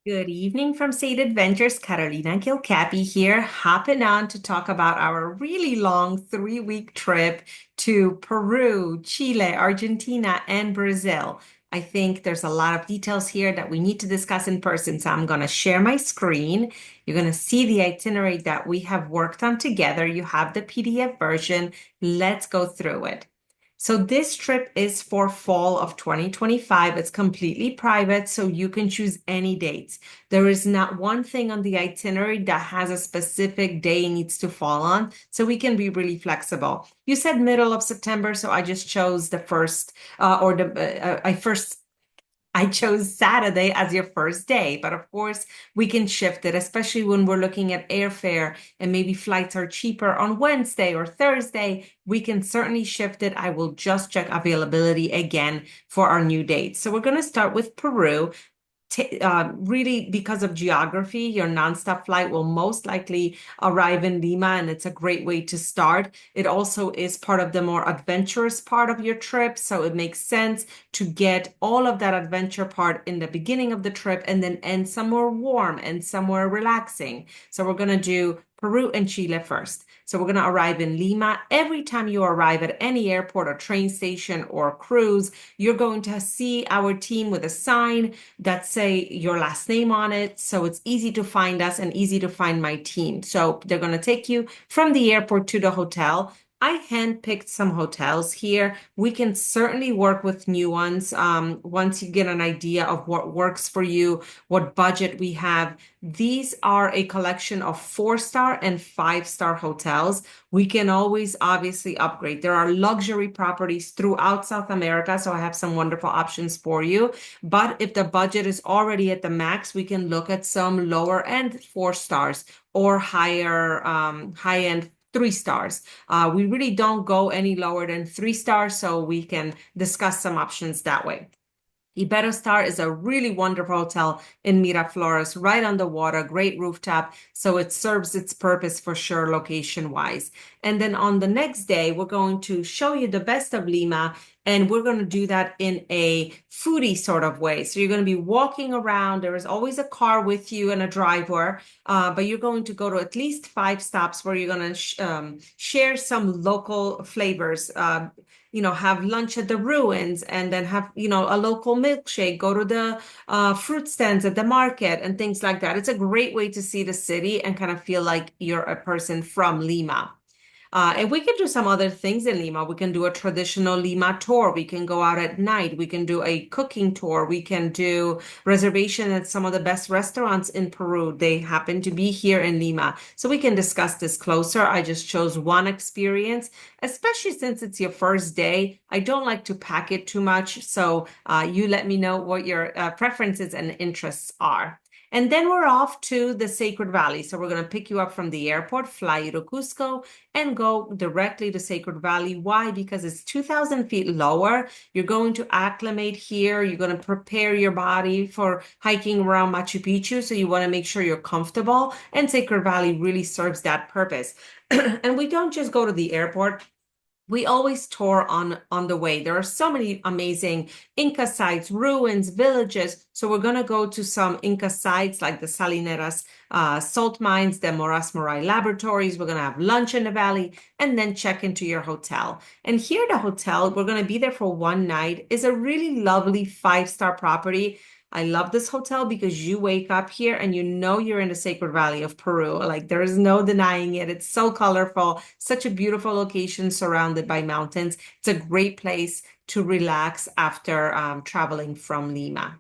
Good evening from State Adventures. Carolina Gilcapi here, hopping on to talk about our really long 3-week trip to Peru, Chile, Argentina, and Brazil. I think there's a lot of details here that we need to discuss in person, so I'm going to share my screen. You're going to see the itinerary that we have worked on together. You have the PDF version. Let's go through it. So this trip is for fall of 2025. It's completely private, so you can choose any dates. There is not one thing on the itinerary that has a specific day it needs to fall on, so we can be really flexible. You said middle of September, so I just chose the first, or the I chose Saturday as your first day, but of course we can shift it, especially when we're looking at airfare and maybe flights are cheaper on Wednesday or Thursday. We can certainly shift it. I will just check availability again for our new dates. So we're going to start with Peru. Really, because of geography, your nonstop flight will most likely arrive in Lima, and it's a great way to start. It also is part of the more adventurous part of your trip, so it makes sense to get all of that adventure part in the beginning of the trip and then end somewhere warm and somewhere relaxing. So we're going to do Peru and Chile first. So we're going to arrive in Lima. Every time you arrive at any airport or train station or cruise, you're going to see our team with a sign that say your last name on it. So it's easy to find us and easy to find my team. So they're going to take you from the airport to the hotel. I handpicked some hotels here. We can certainly work with new ones once you get an idea of what works for you, what budget we have. These are a collection of 4-star and 5-star hotels. We can always obviously upgrade. There are luxury properties throughout South America, so I have some wonderful options for you. But if the budget is already at the max, we can look at some lower end 4 stars or higher high end 3 stars. We really don't go any lower than 3 stars, so we can discuss some options that way. Iberostar is a really wonderful hotel in Miraflores, right on the water, great rooftop. So it serves its purpose for sure, location wise. And then on the next day, we're going to show you the best of Lima, and we're going to do that in a foodie sort of way. So you're going to be walking around. There is always a car with you and a driver, but you're going to go to at least 5 stops where you're going to share some local flavors. Have lunch at the ruins and then have, a local milkshake, go to the fruit stands at the market and things like that. It's a great way to see the city and kind of feel like you're a person from Lima. And we can do some other things in Lima. We can do a traditional Lima tour. We can go out at night. We can do a cooking tour. We can do reservation at some of the best restaurants in Peru. They happen to be here in Lima. So we can discuss this closer. I just chose one experience, especially since it's your first day. I don't like to pack it too much. So you let me know what your preferences and interests are. And then we're off to the Sacred Valley. So we're going to pick you up from the airport, fly you to Cusco, and go directly to Sacred Valley. Why? Because it's 2,000 feet lower. You're going to acclimate here. You're going to prepare your body for hiking around Machu Picchu. So you want to make sure you're comfortable. And Sacred Valley really serves that purpose. And we don't just go to the airport. We always tour on the way. There are so many amazing Inca sites, ruins, villages. So we're going to go to some Inca sites like the Salineras salt mines, the Moras Morai laboratories. We're going to have lunch in the valley and then check into your hotel. And here, the hotel, we're going to be there for one night, is a really lovely 5-star property. I love this hotel because you wake up here and you know you're in the Sacred Valley of Peru. Like there is no denying it. It's so colorful, such a beautiful location surrounded by mountains. It's a great place to relax after traveling from Lima.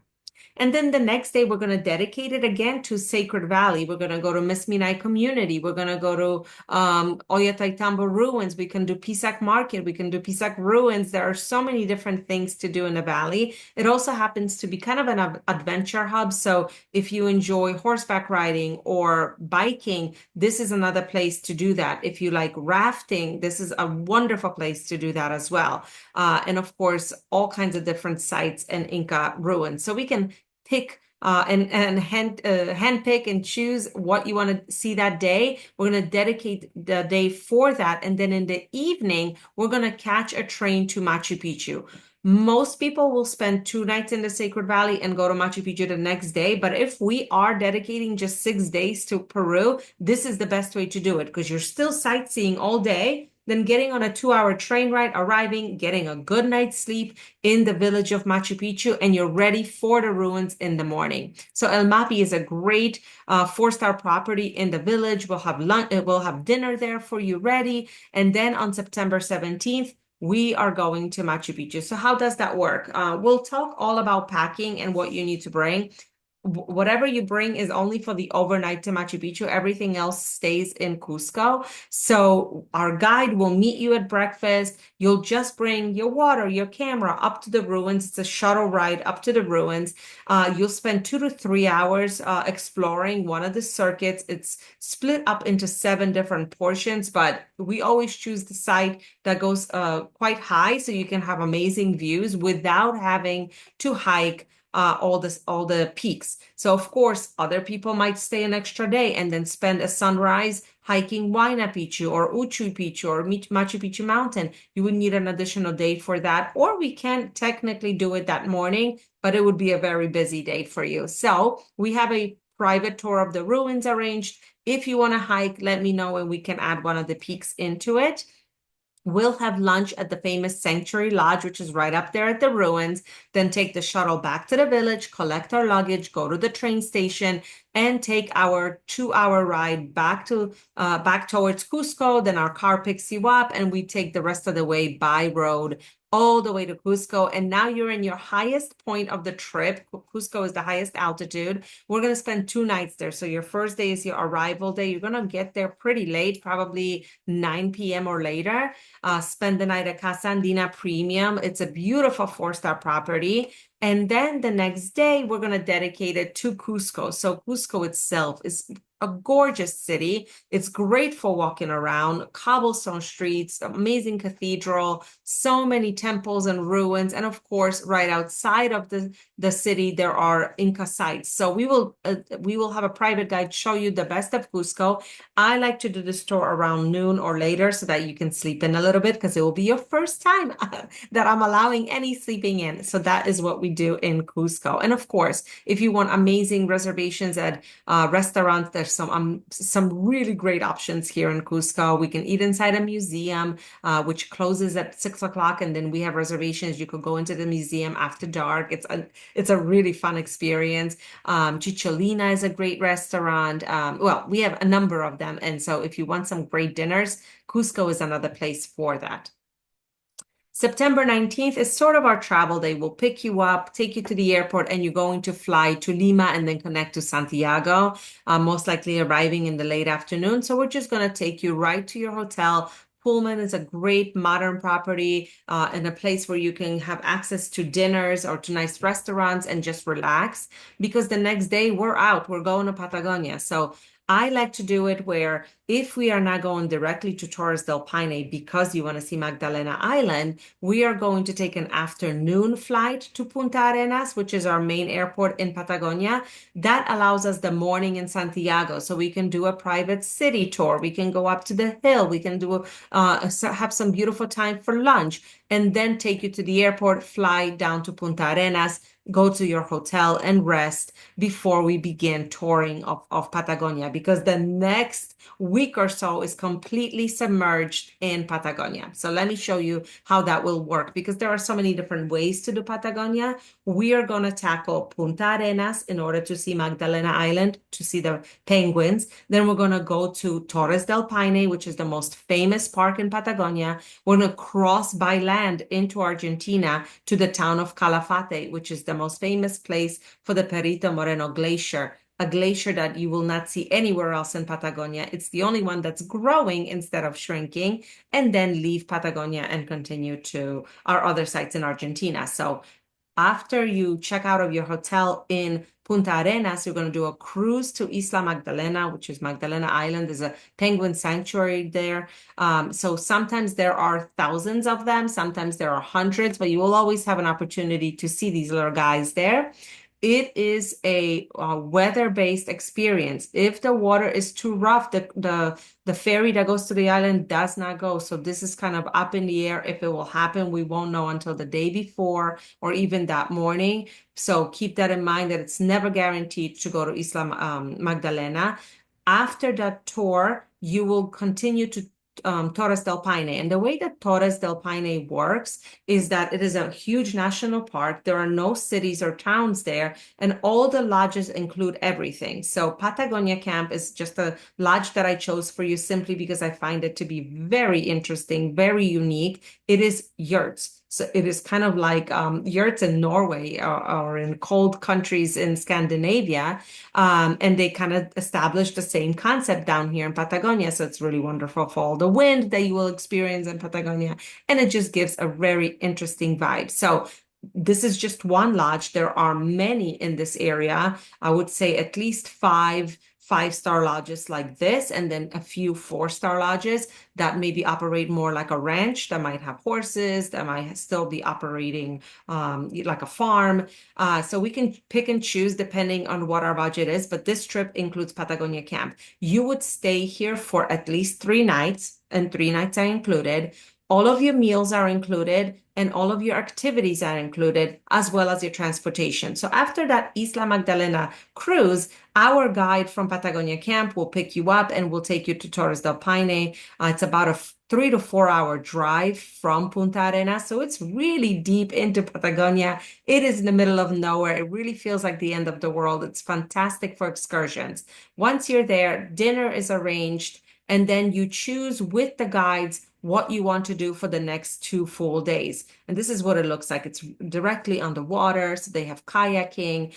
And then the next day, we're going to dedicate it again to Sacred Valley. We're going to go to Misminai Community. We're going to go to Ollantaytambo Ruins. We can do Pisac Market. We can do Pisac Ruins. There are so many different things to do in the valley. It also happens to be kind of an adventure hub. So if you enjoy horseback riding or biking, this is another place to do that. If you like rafting, this is a wonderful place to do that as well. And of course, all kinds of different sites and Inca ruins. So we can pick and hand pick and choose what you want to see that day. We're going to dedicate the day for that. And then in the evening, we're going to catch a train to Machu Picchu. Most people will spend 2 nights in the Sacred Valley and go to Machu Picchu the next day. But if we are dedicating just 6 days to Peru, this is the best way to do it because you're still sightseeing all day, then getting on a 2-hour train ride, arriving, getting a good night's sleep in the village of Machu Picchu, and you're ready for the ruins in the morning. So El Mapi is a great 4-star property in the village. We'll have lunch, we'll have dinner there for you ready. And then on September 17th, we are going to Machu Picchu. So how does that work? We'll talk all about packing and what you need to bring. Whatever you bring is only for the overnight to Machu Picchu. Everything else stays in Cusco. So our guide will meet you at breakfast. You'll just bring your water, your camera up to the ruins. It's a shuttle ride up to the ruins. You'll spend 2 to 3 hours exploring one of the circuits. It's split up into 7 different portions, but we always choose the site that goes quite high so you can have amazing views without having to hike all the peaks. So of course, other people might stay an extra day and then spend a sunrise hiking Huayna Picchu or Uchu Picchu or Machu Picchu Mountain. You would need an additional day for that, or we can technically do it that morning, but it would be a very busy day for you. So we have a private tour of the ruins arranged. If you want to hike, let me know and we can add one of the peaks into it. We'll have lunch at the famous Sanctuary Lodge, which is right up there at the ruins, then take the shuttle back to the village, collect our luggage, go to the train station, and take our 2-hour ride back towards Cusco. Then our car picks you up, and we take the rest of the way by road all the way to Cusco. And now you're in your highest point of the trip. Cusco is the highest altitude. We're going to spend 2 nights there. So your first day is your arrival day. You're going to get there pretty late, probably 9 p.m. or later. Spend the night at Casa Andina Premium. It's a beautiful 4-star property. And then the next day, we're going to dedicate it to Cusco. So Cusco itself is a gorgeous city. It's great for walking around, cobblestone streets, amazing cathedral, so many temples and ruins. And of course, right outside of the city, there are Inca sites. So we will have a private guide show you the best of Cusco. I like to do this tour around noon or later so that you can sleep in a little bit because it will be your first time that I'm allowing any sleeping in. So that is what we do in Cusco. And of course, if you want amazing reservations at restaurants, there's some really great options here in Cusco. We can eat inside a museum, which closes at 6 o'clock, and then we have reservations. You could go into the museum after dark. It's a really fun experience. Chicholina is a great restaurant. Well, we have a number of them, and so if you want some great dinners, Cusco is another place for that. September 19th is sort of our travel day. We'll pick you up, take you to the airport, and you're going to fly to Lima and then connect to Santiago, most likely arriving in the late afternoon. So we're just going to take you right to your hotel. Pullman is a great modern property and a place where you can have access to dinners or to nice restaurants and just relax because the next day we're out. We're going to Patagonia. So I like to do it where if we are not going directly to Torres del Paine because you want to see Magdalena Island, we are going to take an afternoon flight to Punta Arenas, which is our main airport in Patagonia. That allows us the morning in Santiago. So we can do a private city tour. We can go up to the hill. We can have some beautiful time for lunch and then take you to the airport, fly down to Punta Arenas, go to your hotel and rest before we begin touring of Patagonia because the next week or so is completely submerged in Patagonia. So let me show you how that will work because there are so many different ways to do Patagonia. We are going to tackle Punta Arenas in order to see Magdalena Island, to see the penguins. Then we're going to go to Torres del Paine, which is the most famous park in Patagonia. We're going to cross by land into Argentina to the town of Calafate, which is the most famous place for the Perito Moreno Glacier, a glacier that you will not see anywhere else in Patagonia. It's the only one that's growing instead of shrinking, and then leave Patagonia and continue to our other sites in Argentina. So after you check out of your hotel in Punta Arenas, you're going to do a cruise to Isla Magdalena, which is Magdalena Island. There's a penguin sanctuary there. So sometimes there are thousands of them, sometimes there are hundreds, but you will always have an opportunity to see these little guys there. It is a weather-based experience. If the water is too rough, the ferry that goes to the island does not go. So this is kind of up in the air. If it will happen, we won't know until the day before or even that morning. So keep that in mind that it's never guaranteed to go to Isla Magdalena. After that tour, you will continue to Torres del Paine. And the way that Torres del Paine works is that it is a huge national park. There are no cities or towns there, and all the lodges include everything. So Patagonia Camp is just a lodge that I chose for you simply because I find it to be very interesting, very unique. It is yurts. So it is kind of like yurts in Norway or in cold countries in Scandinavia. And they kind of established the same concept down here in Patagonia. So it's really wonderful for all the wind that you will experience in Patagonia. And it just gives a very interesting vibe. So this is just one lodge. There are many in this area. I would say at least five-star lodges like this, and then a few four-star lodges that maybe operate more like a ranch, that might have horses, that might still be operating like a farm. So we can pick and choose depending on what our budget is, but this trip includes Patagonia Camp. You would stay here for at least 3 nights, and 3 nights are included. All of your meals are included and all of your activities are included, as well as your transportation. So after that Isla Magdalena cruise, our guide from Patagonia Camp will pick you up and will take you to Torres del Paine. It's about a 3 to 4 hour drive from Punta Arenas. So it's really deep into Patagonia. It is in the middle of nowhere. It really feels like the end of the world. It's fantastic for excursions. Once you're there, dinner is arranged, and then you choose with the guides what you want to do for the next 2 full days. And this is what it looks like. It's directly on the water. So they have kayaking,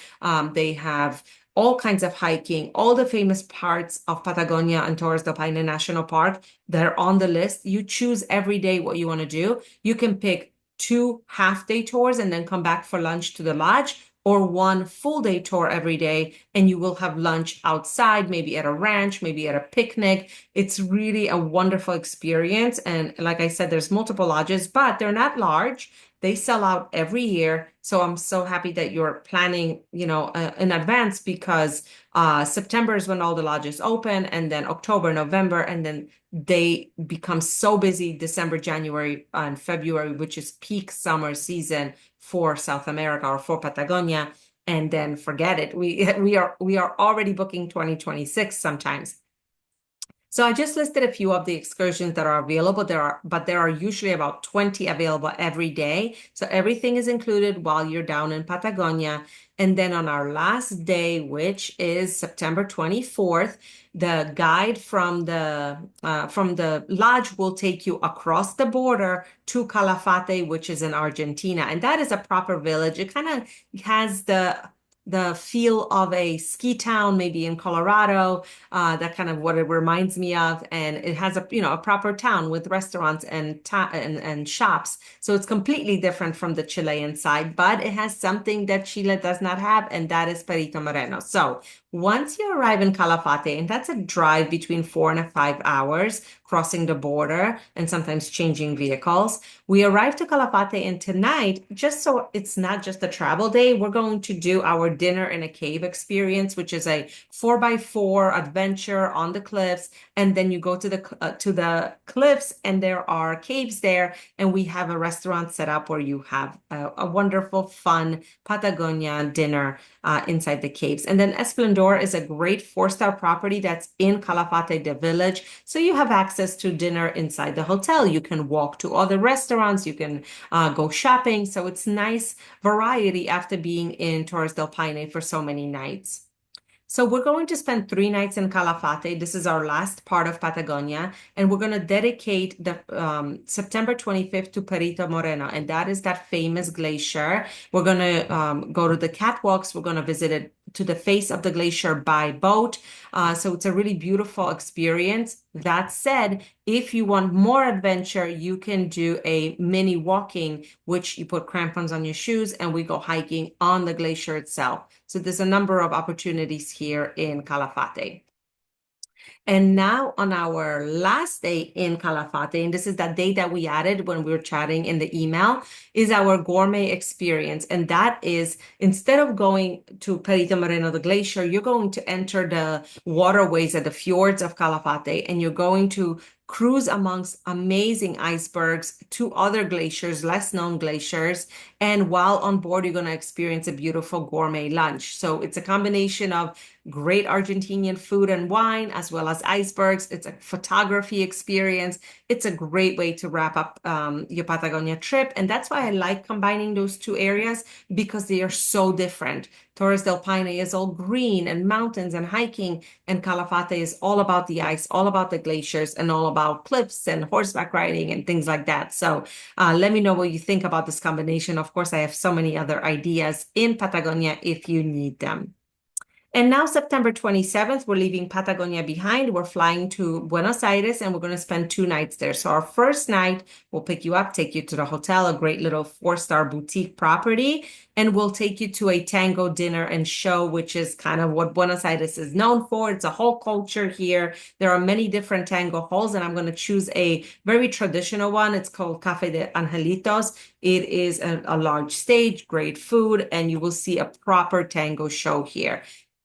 they have all kinds of hiking, all the famous parts of Patagonia and Torres del Paine National Park that are on the list. You choose every day what you want to do. You can pick 2 half-day tours and then come back for lunch to the lodge, or 1 full-day tour every day, and you will have lunch outside, maybe at a ranch, maybe at a picnic. It's really a wonderful experience. And like I said, there's multiple lodges, but they're not large. They sell out every year. So I'm so happy that you're planning, in advance, because September is when all the lodges open, and then October, November, and then they become so busy December, January, and February, which is peak summer season for South America or for Patagonia. And then forget it. We are already booking 2026 sometimes. So I just listed a few of the excursions that are available. But there are usually about 20 available every day. So everything is included while you're down in Patagonia. And then on our last day, which is September 24th, the guide from the lodge will take you across the border to Calafate, which is in Argentina. And that is a proper village. It kind of has the feel of a ski town, maybe in Colorado. That kind of what it reminds me of, and it has a proper town with restaurants and shops. So it's completely different from the Chilean side, but it has something that Chile does not have, and that is Perito Moreno. So once you arrive in Calafate, and that's a drive between 4 and 5 hours, crossing the border and sometimes changing vehicles. We arrive to Calafate, and tonight, just so it's not just a travel day, we're going to do our dinner in a cave experience, which is a 4x4 adventure on the cliffs. And then you go to the cliffs, and there are caves there, and we have a restaurant set up where you have a wonderful, fun Patagonia dinner inside the caves. And then Esplendor is a great 4-star property that's in Calafate, the village. So you have access to dinner inside the hotel. You can walk to other restaurants. You can go shopping. So it's nice variety after being in Torres del Paine for so many nights. So we're going to spend 3 nights in Calafate. This is our last part of Patagonia, and we're going to dedicate the September 25th to Perito Moreno, and that is that famous glacier. We're going to go to the catwalks. We're going to visit it to the face of the glacier by boat. So it's a really beautiful experience. That said, if you want more adventure, you can do a mini walking, which you put crampons on your shoes, and we go hiking on the glacier itself. So there's a number of opportunities here in Calafate. And now on our last day in Calafate, and this is that day that we added when we were chatting in the email, is our gourmet experience. And that is instead of going to Perito Moreno, the glacier, you're going to enter the waterways at the fjords of Calafate, and you're going to cruise amongst amazing icebergs, two other glaciers, less known glaciers. And while on board, you're going to experience a beautiful gourmet lunch. So it's a combination of great Argentinian food and wine, as well as icebergs. It's a photography experience. It's a great way to wrap up your Patagonia trip. And that's why I like combining those two areas because they are so different. Torres del Paine is all green and mountains and hiking, and Calafate is all about the ice, all about the glaciers, and all about cliffs and horseback riding and things like that. So let me know what you think about this combination. Of course, I have so many other ideas in Patagonia if you need them. And now, September 27th, we're leaving Patagonia behind. We're flying to Buenos Aires and we're going to spend 2 nights there. So, our first night, we'll pick you up, take you to the hotel, a great little 4-star boutique property, and we'll take you to a tango dinner and show, which is kind of what Buenos Aires is known for. It's a whole culture here. There are many different tango halls, and I'm going to choose a very traditional one. It's called Café de Angelitos. It is a large stage, great food, and you will see a proper tango show here.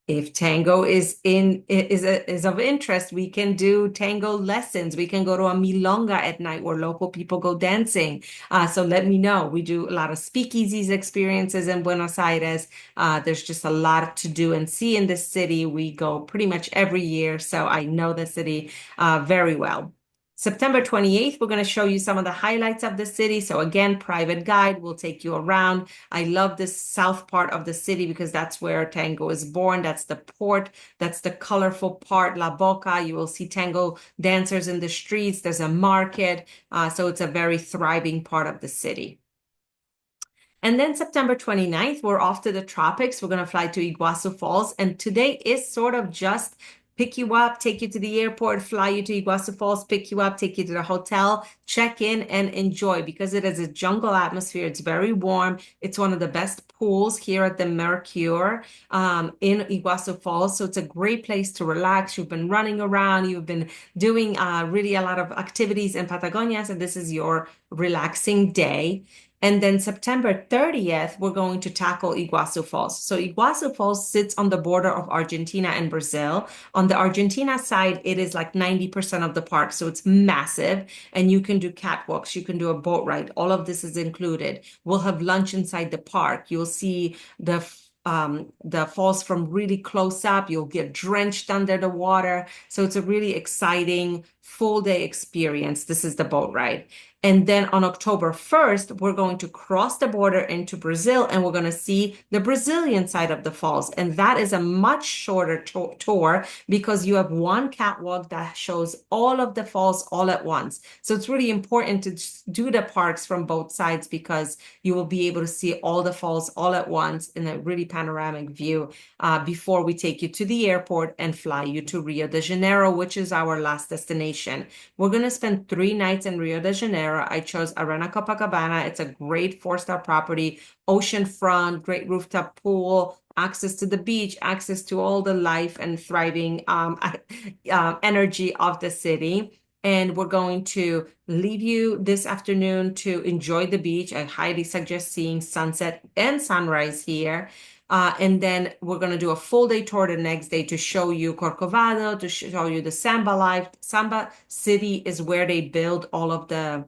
If tango is of interest, we can do tango lessons. We can go to a milonga at night where local people go dancing. So let me know. We do a lot of speakeasies experiences in Buenos Aires. There's just a lot to do and see in this city. We go pretty much every year, so I know the city very well. September 28th, we're going to show you some of the highlights of the city. So again, private guide will take you around. I love this south part of the city because that's where tango is born. That's the port. That's the colorful part, La Boca. You will see tango dancers in the streets. There's a market. So it's a very thriving part of the city. And then September 29th, we're off to the tropics. We're going to fly to Iguazu Falls. And today is sort of just pick you up, take you to the airport, fly you to Iguazu Falls, pick you up, take you to the hotel, check in and enjoy because it is a jungle atmosphere. It's very warm. It's one of the best pools here at the Mercure in Iguazu Falls. So it's a great place to relax. You've been running around. You've been doing really a lot of activities in Patagonia. So this is your relaxing day. And then September 30th, we're going to tackle Iguazu Falls. So Iguazu Falls sits on the border of Argentina and Brazil. On the Argentina side, it is like 90% of the park. So it's massive. And you can do catwalks, you can do a boat ride. All of this is included. We'll have lunch inside the park. You'll see the falls from really close up. You'll get drenched under the water. So it's a really exciting full day experience. This is the boat ride. And then on October 1st, we're going to cross the border into Brazil and we're going to see the Brazilian side of the falls. And that is a much shorter tour because you have one catwalk that shows all of the falls all at once. So it's really important to do the parks from both sides because you will be able to see all the falls all at once in a really panoramic view before we take you to the airport and fly you to Rio de Janeiro, which is our last destination. We're going to spend 3 nights in Rio de Janeiro. I chose Arena Copacabana. It's a great 4-star property, oceanfront, great rooftop pool, access to the beach, access to all the life and thriving energy of the city. And we're going to leave you this afternoon to enjoy the beach. I highly suggest seeing sunset and sunrise here. And then we're going to do a full day tour the next day to show you Corcovado, to show you the Samba life. Samba City is where they build all of the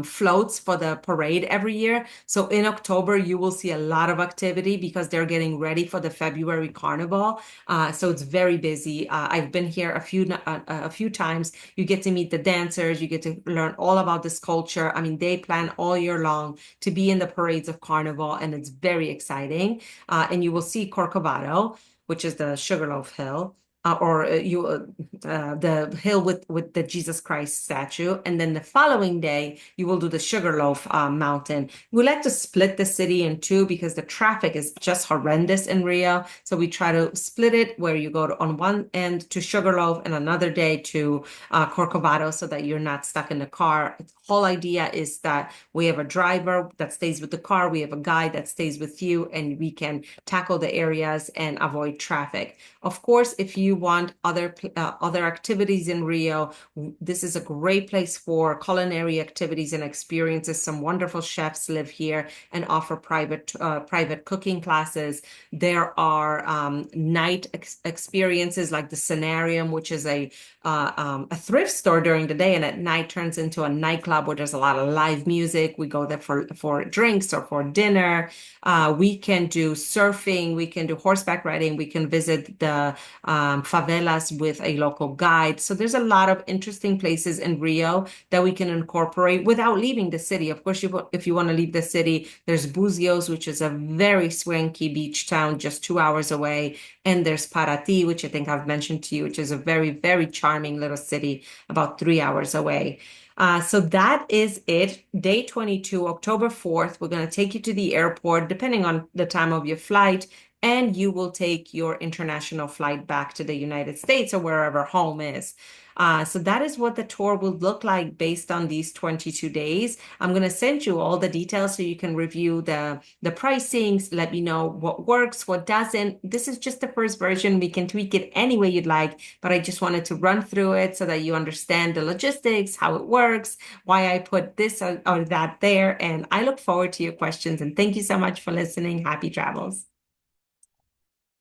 floats for the parade every year. So in October, you will see a lot of activity because they're getting ready for the February carnival. So it's very busy. I've been here a few times. You get to meet the dancers. You get to learn all about this culture. I mean, they plan all year long to be in the parades of carnival, and it's very exciting. And you will see Corcovado, which is the Sugarloaf Hill. The hill with the Jesus Christ statue, and then the following day you will do the Sugarloaf Mountain. We like to split the city in two because the traffic is just horrendous in Rio. So we try to split it where you go on one end to Sugarloaf and another day to Corcovado, so that you're not stuck in the car. It's whole idea is that we have a driver that stays with the car, we have a guide that stays with you, and we can tackle the areas and avoid traffic. Of course, if you want other activities in Rio, this is a great place for culinary activities and experiences. Some wonderful chefs live here and offer private cooking classes. There are night experiences like the Scenarium, which is a thrift store during the day, and at night turns into a nightclub where there's a lot of live music. We go there for drinks or for dinner. We can do surfing, we can do horseback riding, we can visit the favelas with a local guide. So there's a lot of interesting places in Rio that we can incorporate without leaving the city. Of course, if you want to leave the city, there's Buzios, which is a very swanky beach town just 2 hours away. And there's Paraty, which I think I've mentioned to you, which is a very, very charming little city about 3 hours away. So that is it. Day 22, October 4th. We're going to take you to the airport, depending on the time of your flight, and you will take your international flight back to the United States or wherever home is. So that is what the tour will look like based on these 22 days. I'm going to send you all the details so you can review the pricings, let me know what works, what doesn't. This is just the first version. We can tweak it any way you'd like, but I just wanted to run through it so that you understand the logistics, how it works, why I put this or that there. And I look forward to your questions. And thank you so much for listening. Happy travels.